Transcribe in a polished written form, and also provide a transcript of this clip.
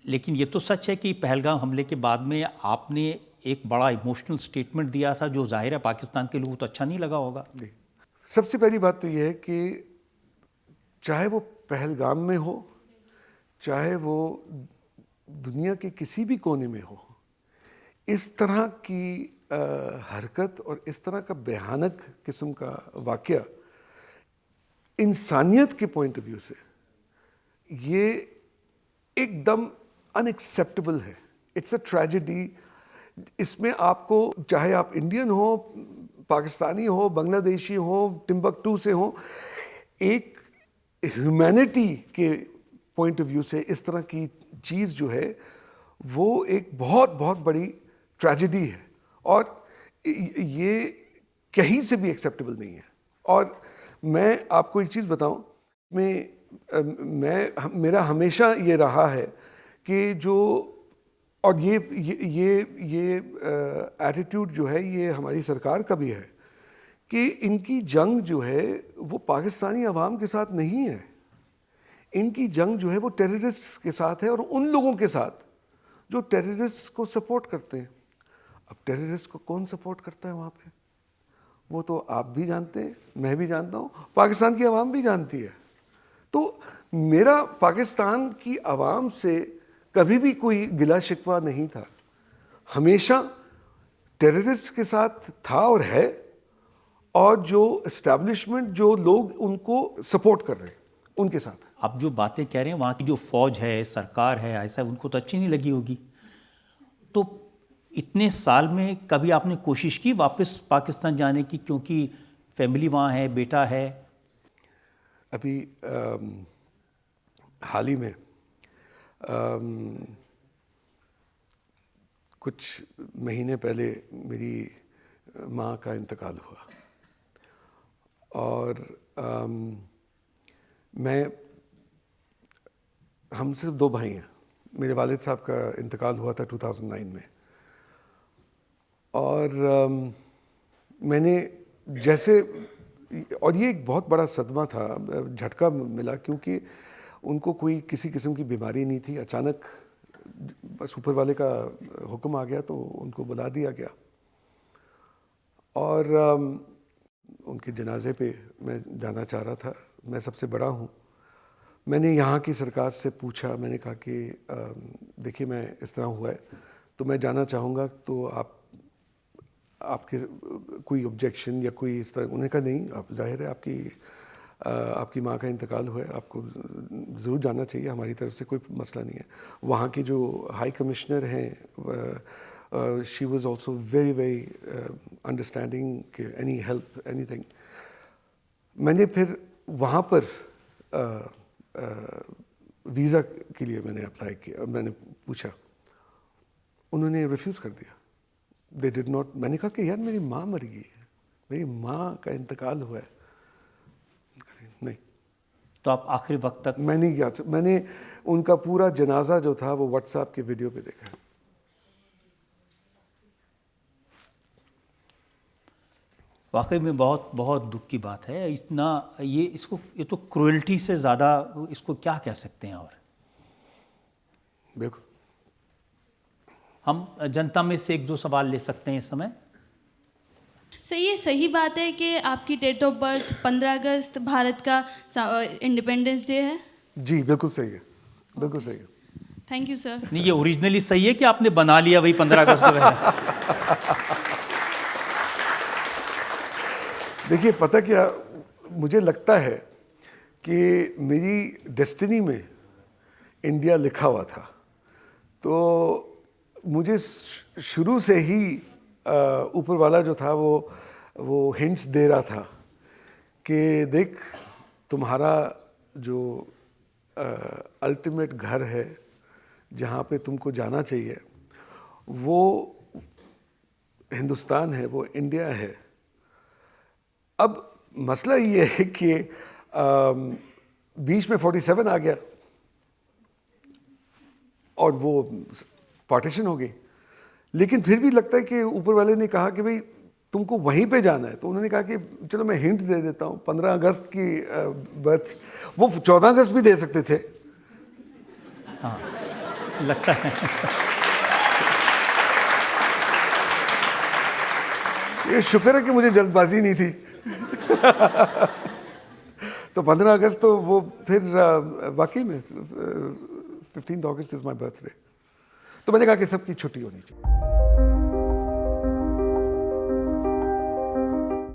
लेकिन ये तो सच है कि पहलगाम हमले के बाद में आपने एक बड़ा इमोशनल स्टेटमेंट दिया था, जो जाहिर है पाकिस्तान के लोगों को तो अच्छा नहीं लगा होगा। जी, सबसे पहली बात तो ये है कि चाहे वो पहलगाम में हो, चाहे वो दुनिया के किसी भी कोने में हो, इस तरह की हरकत और इस तरह का भयानक किस्म का वाक़या इंसानियत के पॉइंट ऑफ व्यू से ये एकदम अनएक्सेप्टेबल है। It's a tragedy. इसमें आपको, चाहे आप इंडियन हो, पाकिस्तानी हो, बांग्लादेशी हो, टिम्बकटू से हो, एक ह्यूमैनिटी के पॉइंट ऑफ व्यू से इस तरह की चीज़ जो है वो एक बहुत बहुत बड़ी ट्रेजेडी है और ये कहीं से भी एक्सेप्टेबल नहीं है। और मैं आपको एक चीज़ बताऊं, मेरा हमेशा ये रहा है कि जो, और ये एटीट्यूड जो है ये हमारी सरकार का भी है कि इनकी जंग जो है वो पाकिस्तानी अवाम के साथ नहीं है। इनकी जंग जो है वो टेररिस्ट के साथ है और उन लोगों के साथ जो टेररिस्ट को सपोर्ट करते हैं। अब टेररिस्ट को कौन सपोर्ट करता है वहाँ पे, वो तो आप भी जानते हैं, मैं भी जानता हूँ, पाकिस्तान की आवाम भी जानती है। तो मेरा पाकिस्तान की आवाम से कभी भी कोई गिला शिकवा नहीं था, हमेशा टेररिस्ट के साथ था और है, और जो एस्टैब्लिशमेंट, जो लोग उनको सपोर्ट कर रहे हैं उनके साथ। आप जो बातें कह रहे हैं, वहाँ की जो फौज है, सरकार है, ऐसा उनको तो अच्छी नहीं लगी होगी। तो इतने साल में कभी आपने कोशिश की वापस पाकिस्तान जाने की, क्योंकि फैमिली वहाँ है, बेटा है? अभी हाल ही में कुछ महीने पहले मेरी माँ का इंतकाल हुआ और हम सिर्फ 2 भाई हैं। मेरे वालिद साहब का इंतकाल हुआ था 2009 में और मैंने जैसे, और ये एक बहुत बड़ा सदमा था, झटका मिला, क्योंकि उनको कोई किसी किस्म की बीमारी नहीं थी। अचानक बस ऊपर वाले का हुक्म आ गया तो उनको बुला दिया गया और उनके जनाजे पे मैं जाना चाह रहा था। मैं सबसे बड़ा हूँ। मैंने यहाँ की सरकार से पूछा, मैंने कहा कि देखिए मैं इस तरह हुआ है तो मैं जाना चाहूँगा, तो आपके कोई ऑब्जेक्शन या कोई इस तरह? उन्होंने कहा नहीं, आप जाहिर है आपकी माँ का इंतकाल हुआ है, आपको ज़रूर जाना चाहिए, हमारी तरफ से कोई मसला नहीं है। वहाँ की जो हाई कमिश्नर हैं, she was also very very understanding कि एनी हेल्प एनीथिंग। मैंने फिर वहाँ पर वीज़ा के लिए मैंने अप्लाई किया, मैंने पूछा, उन्होंने रिफ्यूज़ कर दिया। They did not. मैंने कहा कि यार मेरी माँ मर गई है, मेरी माँ का इंतकाल हुआ है। नहीं। तो आप आखिरी वक्त तक? मैं नहीं गया। मैंने उनका पूरा जनाजा जो था वो व्हाट्सएप के वीडियो पे देखा। वाकई में बहुत बहुत दुख की बात है। इतना ये तो क्रूएल्टी से ज़्यादा इसको क्या कह सकते हैं। और बिल्कुल। हम जनता में से 1-2 सवाल ले सकते हैं इस समय। सर, ये सही बात है कि आपकी डेट ऑफ बर्थ 15 अगस्त भारत का इंडिपेंडेंस डे है? जी बिल्कुल सही है, बिल्कुल सही है। Thank you sir. नहीं, ये ओरिजिनली सही है कि आपने बना लिया वही 15 अगस्त को है? देखिए, पता क्या, मुझे लगता है कि मेरी डेस्टिनी में इंडिया लिखा हुआ था, तो मुझे शुरू से ही ऊपर वाला जो था वो हिंट्स दे रहा था कि देख, तुम्हारा जो अल्टीमेट घर है, जहाँ पे तुमको जाना चाहिए, वो हिंदुस्तान है, वो इंडिया है। अब मसला ये है कि बीच में 47 आ गया और वो पार्टीशन हो गई। लेकिन फिर भी लगता है कि ऊपर वाले ने कहा कि भाई तुमको वहीं पे जाना है, तो उन्होंने कहा कि चलो मैं हिंट दे देता हूँ, 15 अगस्त की बर्थ। वो 14 अगस्त भी दे सकते थे। हाँ। लगता है। ये शुक्र है कि मुझे जल्दबाजी नहीं थी। तो 15 अगस्त तो वो फिर वाकई में 15 अगस्त इज़ माई बर्थडे। तो मैंने कहा कि सबकी छुट्टी होनी चाहिए।